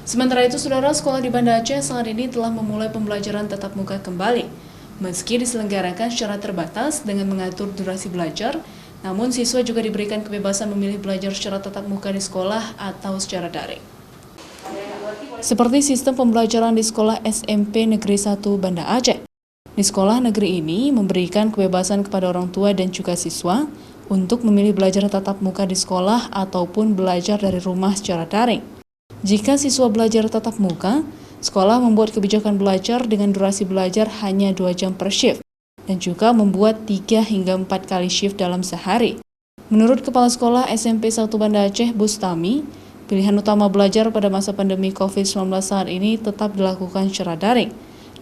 Sementara itu, saudara, sekolah di Banda Aceh saat ini telah memulai pembelajaran tatap muka kembali. Meski diselenggarakan secara terbatas dengan mengatur durasi belajar, namun siswa juga diberikan kebebasan memilih belajar secara tatap muka di sekolah atau secara daring. Seperti sistem pembelajaran di sekolah SMP Negeri 1 Banda Aceh. Di sekolah negeri ini memberikan kebebasan kepada orang tua dan juga siswa untuk memilih belajar tatap muka di sekolah ataupun belajar dari rumah secara daring. Jika siswa belajar tatap muka, sekolah membuat kebijakan belajar dengan durasi belajar hanya 2 jam per shift dan juga membuat 3 hingga 4 kali shift dalam sehari. Menurut Kepala Sekolah SMP 1 Banda Aceh, Bustami, pilihan utama belajar pada masa pandemi COVID-19 saat ini tetap dilakukan secara daring.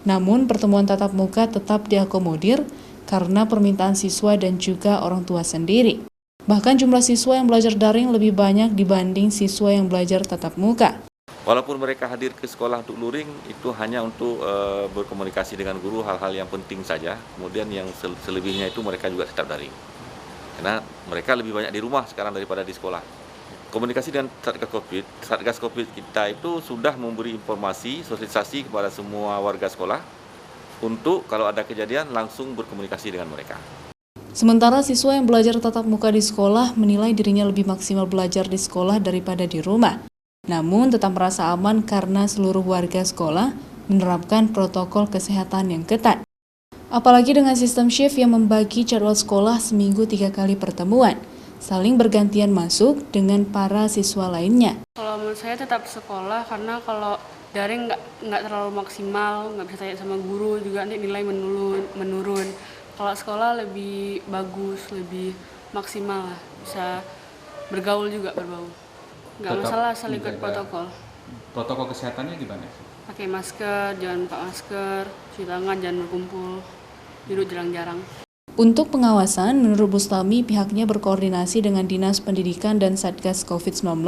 Namun, pertemuan tatap muka tetap diakomodir karena permintaan siswa dan juga orang tua sendiri. Bahkan jumlah siswa yang belajar daring lebih banyak dibanding siswa yang belajar tatap muka. Walaupun mereka hadir ke sekolah untuk luring, itu hanya untuk berkomunikasi dengan guru hal-hal yang penting saja. Kemudian yang selebihnya itu mereka juga tetap daring. Karena mereka lebih banyak di rumah sekarang daripada di sekolah. Komunikasi dengan Satgas Covid kita itu sudah memberi informasi, sosialisasi kepada semua warga sekolah untuk kalau ada kejadian langsung berkomunikasi dengan mereka. Sementara siswa yang belajar tatap muka di sekolah menilai dirinya lebih maksimal belajar di sekolah daripada di rumah. Namun tetap merasa aman karena seluruh warga sekolah menerapkan protokol kesehatan yang ketat. Apalagi dengan sistem shift yang membagi jadwal sekolah seminggu 3 kali pertemuan, saling bergantian masuk dengan para siswa lainnya. Kalau menurut saya tetap sekolah karena kalau daring nggak terlalu maksimal, nggak bisa tanya sama guru juga nanti nilai menurun. Kalau sekolah lebih bagus, lebih maksimal lah, bisa bergaul juga berbaur. Nggak masalah asal ikut protokol. Protokol kesehatannya gimana? Pakai masker, jangan pakai masker, cuci tangan, jangan berkumpul, duduk jarang-jarang. Untuk pengawasan, menurut Bustami, pihaknya berkoordinasi dengan Dinas Pendidikan dan Satgas COVID-19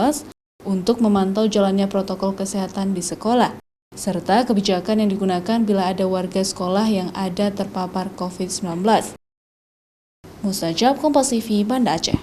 untuk memantau jalannya protokol kesehatan di sekolah, serta kebijakan yang digunakan bila ada warga sekolah yang ada terpapar COVID-19. Mustajab, Kompas TV, Banda Aceh.